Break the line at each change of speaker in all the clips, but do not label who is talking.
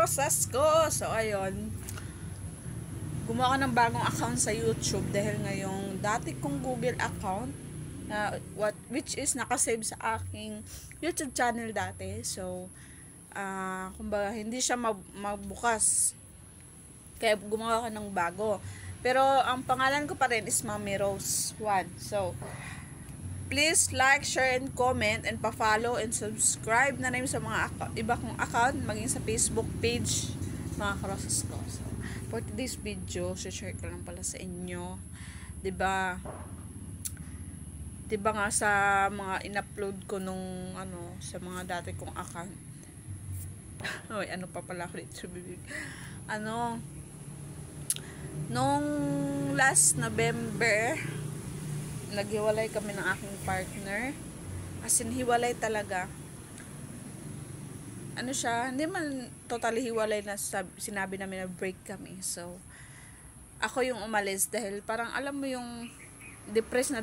karosas ko. So, ayun. Gumawa ko ng bagong account sa YouTube dahil ngayong dati kong Google account which is nakasave sa aking YouTube channel dati. So, kumbaga, hindi siya magbukas. Kaya gumawa ko ng bago. Pero, ang pangalan ko pa rin is Mami Rose 1. So, please like, share, and comment, and pa-follow and subscribe na rin sa mga iba kong account, maging sa Facebook page, mga karosas ko. So, for today's video, share ko lang pala sa inyo. Diba nga sa mga in-upload ko nung, sa mga dati kong account. Oy, ano pa pala ako dito, bibig. Nung last November, naghiwalay kami ng aking partner. As in, hiwalay talaga. Ano siya, hindi man totally hiwalay na sinabi namin na break kami. So, ako yung umalis dahil parang alam mo yung depressed na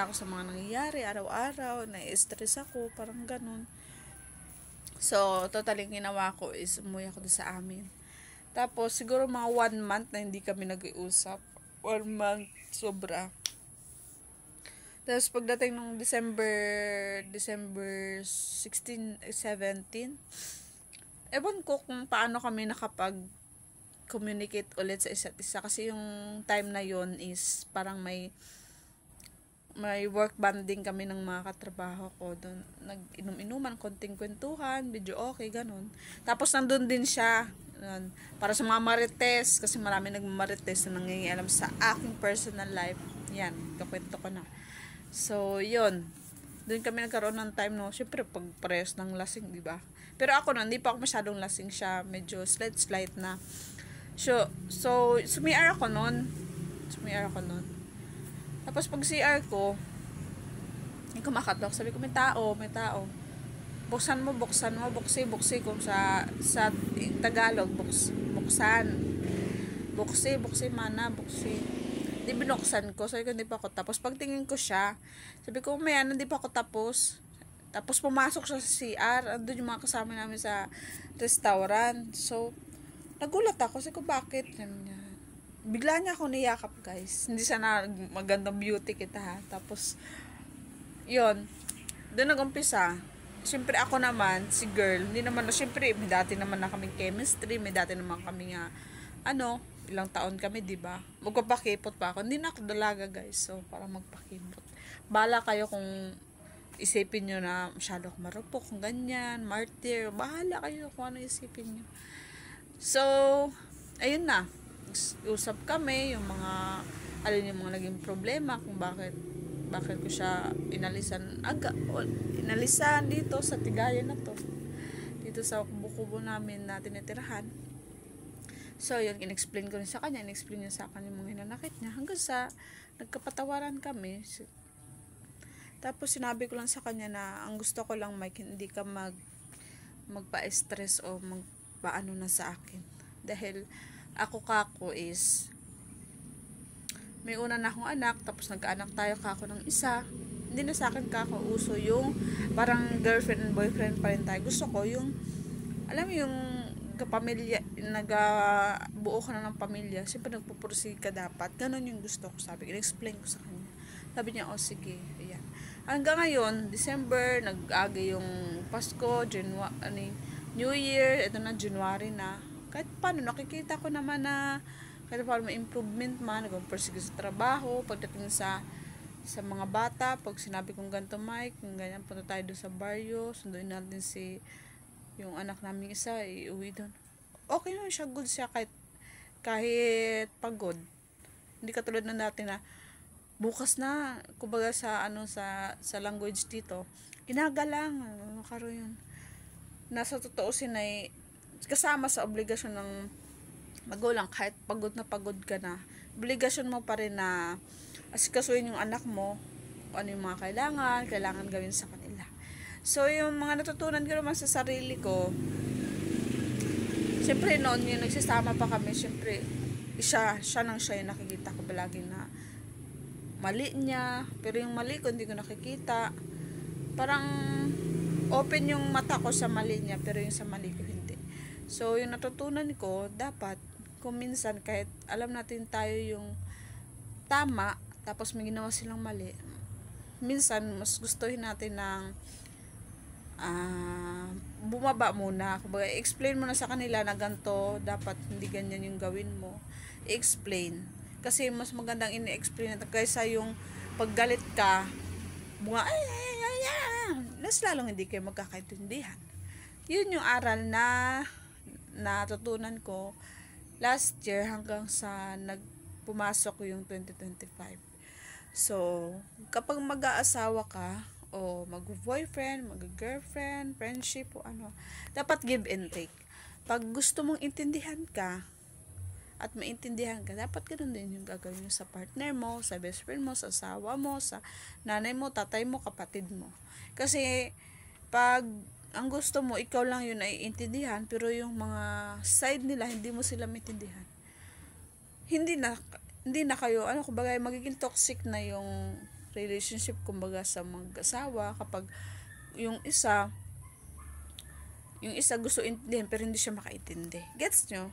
ako sa mga nangyayari araw-araw, na-stress ako, parang ganun. So, totally ginawa ko is umuwi ako doon sa amin. Tapos, siguro mga 1 month na hindi kami nag-iusap. 1 month, sobra. Tapos pagdating ng December 16, 17, ewan ko kung paano kami nakapag-communicate ulit sa isa't isa. Kasi yung time na yon is parang may work banding kami ng mga katrabaho ko. Doon, nag-inom-inuman, konting kwentuhan, video okay, ganun. Tapos nandun din siya. Para sa mga marites, kasi marami nagmamarites na nangingialam sa aking personal life. Yan, kakwento ko na. So, yun. Doon kami nagkaroon ng time, no? Siyempre, pag parehas ng lasing, di ba? Pero ako, hindi pa ako masyadong lasing siya. Medyo slight na. So sumi-CR ako nun. Tapos, pag CR ko, yung kumakatok, sabi ko, may tao. Buksan mo, buksi kung sa Tagalog, buksan. Buksi, mana, buksi. Di binuksan ko, sabi ko hindi pa ako tapos. Pagtingin ko siya, sabi ko, hindi pa ako tapos. Tapos pumasok siya sa CR, andun yung mga kasama namin sa restaurant. So, nagulat ako, sabi ko, bakit? Bigla niya ako niyakap, guys. Hindi sana magandang beauty kita, ha. Tapos, yun, doon nag-umpisa. Siyempre ako naman, si girl, hindi naman, siyempre, may dati naman na kaming chemistry, may dati naman kami nga, ilang taon kami, di ba? Magpapakipot pa ako. Hindi na ako dalaga, guys. So, para magpakipot. Bahala kayo kung isipin nyo na masyado ako marupok, kung ganyan, martyr. Bahala kayo kung ano isipin nyo. So, ayun na. Usap kami, yung mga, yung mga naging problema, kung bakit ko siya inalisan dito sa Tigayan na to. Dito sa kubo-kubo namin na tinitirahan. So, yun, in-explain ko rin sa kanya, in-explain niya sa akin yung mga hinanakit niya, hanggang sa nagkapatawaran kami. Tapos, sinabi ko lang sa kanya na ang gusto ko lang, Mike, hindi ka magpa-stress o magpaano na sa akin. Dahil, ako is, may una na akong anak, tapos nagkaanak tayo ng isa. Hindi na sa akin uso yung parang girlfriend and boyfriend pa rin tayo. Gusto ko yung, alam mo yung kapamilya, nagabuo ka na ng pamilya, siyempre nagpupursige ka dapat. Ganon yung gusto ko, sabi. In-explain ko sa kanya. Sabi niya, sige. Ayan. Hanggang ngayon, December, nag-aga yung Pasko, New Year, ito na, January na. Kahit paano, nakikita ko naman na kahit paano may improvement man, nag-pursige sa trabaho, pagdating sa mga bata, pag sinabi kong ganito, Mike, kung ganyan, punta tayo doon sa barrio, sunduin natin yung anak namin isa, iuwi doon. Okay naman siya, good siya kahit pagod. Hindi katulad ng dati na bukas na, kumbaga sa language dito, ginagalang, yun. Nasa totoosin ay kasama sa obligasyon ng magulang, kahit pagod ka na, obligasyon mo pa rin na asikasuhin yung anak mo, kung ano yung mga kailangan gawin sa kanila. So, yung mga natutunan ko naman sa sarili ko, siyempre noon yung nagsasama pa kami, siyempre, siya yung nakikita ko palagi na mali niya, pero yung mali ko hindi ko nakikita. Parang open yung mata ko sa mali niya, pero yung sa mali ko hindi. So, yung natutunan ko, dapat, kung minsan, kahit alam natin tayo yung tama, tapos may ginawa silang mali, minsan, mas gustuhin natin ng bumaba muna. Kumbaga, explain mo na sa kanila na ganito, dapat hindi ganyan yung gawin mo. I-explain. Kasi mas magandang ini-explain natin kaysa yung paggalit ka, bunga, mas lalong hindi kayo magkakaintindihan. Yun yung aral na natutunan ko last year hanggang sa pumasok yung 2025. So, kapag mag-aasawa ka, o mag-boyfriend, mag-girlfriend, friendship, o ano, dapat give and take. Pag gusto mong intindihan ka, at maintindihan ka, dapat ganun din yung gagawin mo sa partner mo, sa best friend mo, sa asawa mo, sa nanay mo, tatay mo, kapatid mo. Kasi, pag ang gusto mo, ikaw lang yun naiintindihan, pero yung mga side nila, hindi mo sila maintindihan. Hindi na kayo, kumbaga, magiging toxic na yung relationship, kumbaga, sa mag-asawa, kapag yung isa gusto intindihan, pero hindi siya makaintindi. Gets nyo?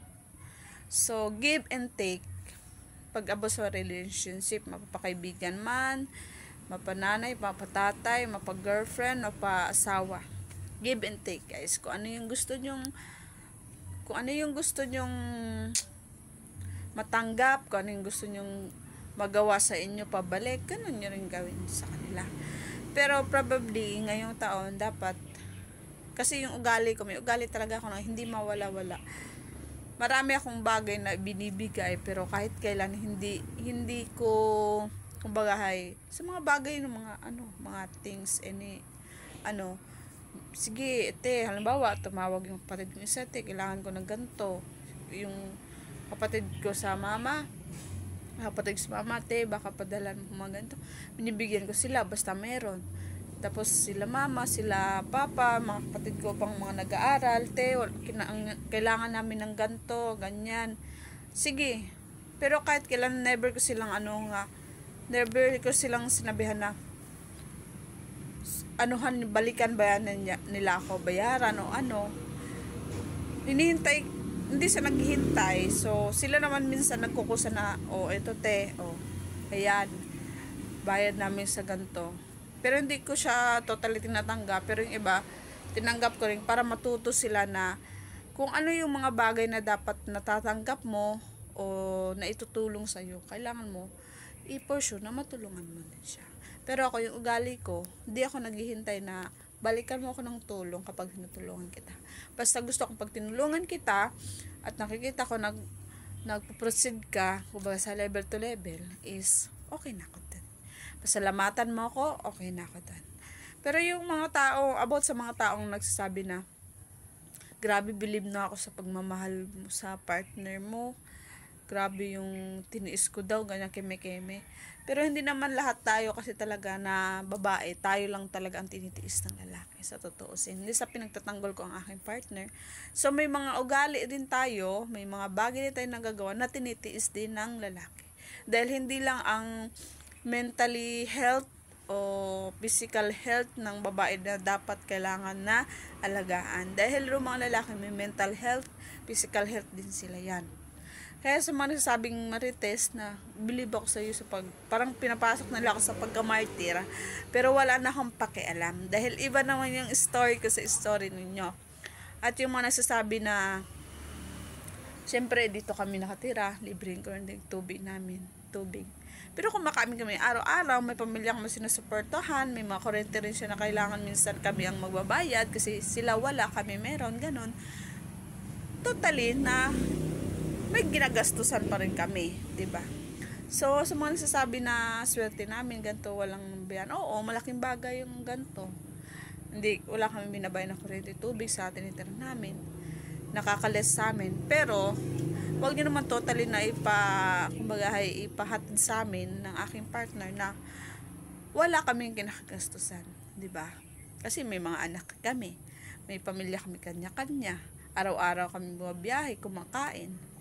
So, give and take. Pag abo sa relationship, mapapakaibigan man, mapananay, mapatatay, mapag-girlfriend, mapa-asawa. Give and take, guys. Kung ano yung gusto nyong matanggap, kung ano yung gusto nyong magawa sa inyo pabalik, ganun nyo rin gawin sa kanila. Pero probably, ngayong taon, dapat, kasi yung ugali ko, may ugali talaga ako na hindi mawala-wala. Marami akong bagay na binibigay, pero kahit kailan, hindi ko, kumbaga, sa mga bagay ng mga things, sige, halimbawa, tumawag yung kapatid ko isa, kailangan ko ng ganito. Yung kapatid ko sa mama, baka padalan mo mga ganito. Binibigyan ko sila, basta meron. Tapos sila mama, sila papa, mga kapatid ko pang mga nag-aaral, kailangan namin ng ganito, ganyan. Sige. Pero kahit kailan, never ko silang sinabihan na, balikan ba nila ako, bayaran o ano. Hindi sa naghihintay. So, sila naman minsan nagkukusa na, eto ayan, bayad namin sa ganito. Pero hindi ko siya totally tinatanggap. Pero yung iba, tinanggap ko rin para matuto sila na kung ano yung mga bagay na dapat natatanggap mo o na itutulong sa'yo, kailangan mo i-pursue na matulungan mo din siya. Pero ako, yung ugali ko, hindi ako naghihintay na balikan mo ako ng tulong kapag tinutulungan kita. Basta gusto kong pag tinulungan kita at nakikita ko nagpo-proceed ka, kumbaga sa level to level, is okay na ako dun. Pasalamatan mo ako, okay na ako dun. Pero yung about sa mga taong nagsasabi na, grabe, believe na ako sa pagmamahal mo sa partner mo, grabe yung tiniis ko daw, ganyan keme-keme. Pero hindi naman lahat tayo kasi talaga na babae, tayo lang talaga ang tinitiis ng lalaki, sa totoo. Hindi sa pinagtatanggol ko ang aking partner. So may mga ugali din tayo, may mga bagay din tayo nagagawa na tinitiis din ng lalaki. Dahil hindi lang ang mentally health o physical health ng babae na dapat kailangan na alagaan. Dahil yung mga lalaki may mental health, physical health din sila yan. Kaya sa mga nagsasabing marites na believe ako sa iyo parang pinapasok nila ako sa pagkamartir, pero wala na akong pakialam. Dahil iba naman yung story ko sa story ninyo. At yung mga nagsasabi na, siyempre dito kami nakatira, libreng ko rin tubig namin, tubig. Pero kumakain kami araw-araw, may pamilya kami sinusuportahan, may mga kurente rin siya na kailangan minsan kami ang magbabayad kasi sila wala, kami meron, ganun. Totally na may ginagastusan pa rin kami, 'di ba? So, sa mga nagsasabi na swerte namin, ganito, walang bayan. Oo, malaking bagay yung ganito. Wala kami binabayad ng kuryente, tubig sa tinitira namin. Nakakales sa amin. Pero, wag niyo naman totally na ipahatid sa amin ng aking partner na wala kaming kinakagastusan, 'di ba? Kasi may mga anak kami. May pamilya kami kanya-kanya. Araw-araw kami bumabiyahe, kumakain.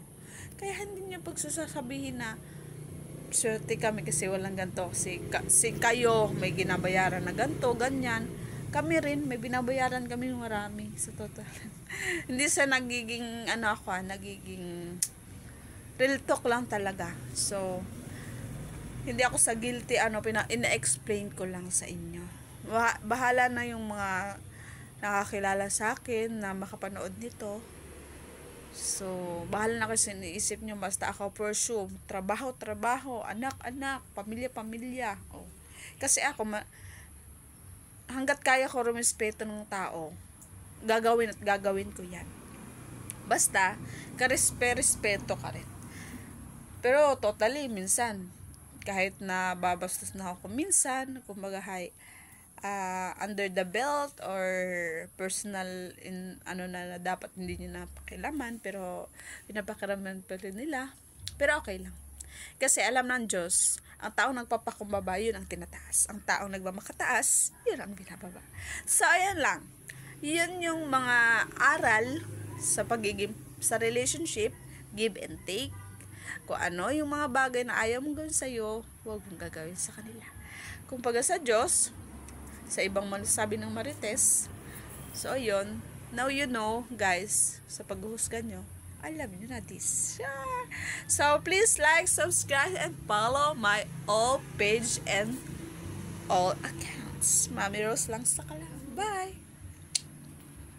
Kaya hindi niyo pagsasabihin na swerte kami kasi walang ganito. Si kayo may ginabayaran na ganito, ganyan. kami rin, may binabayaran kami marami sa total. Hindi sa nagiging, nagiging real talk lang talaga. So, hindi ako sa guilty, ina-explain ko lang sa inyo. Bahala na yung mga nakakilala sa akin na makapanood nito. So, bahala na kasi iniisip nyo, basta ako pursue, trabaho, anak, pamilya. Oh. Kasi ako, hanggat kaya ko rumispeto ng tao, gagawin ko yan. Basta, respeto ka rin. Pero, totally, minsan, kahit na babastos na ako minsan, kumbaga, under the belt or personal na dapat hindi niyo napakilaman, pero pinapakiraman pa rin nila, pero okay lang kasi alam ng Diyos, ang taong nagpapakumbaba yun ang tinataas, ang taong nagmamakataas yun ang binababa. So ayan lang, yun yung mga aral sa sa relationship, give and take. Kung ano yung mga bagay na ayaw mong gawin sa'yo, huwag mong gagawin sa kanila. Kung paga sa Diyos, sa ibang sabi ng Marites. So, yun. Now you know, guys, sa paghuhusga nyo, alam nyo na this. So, please like, subscribe, and follow my all page and all accounts. Mami Rose lang sa kalam. Bye!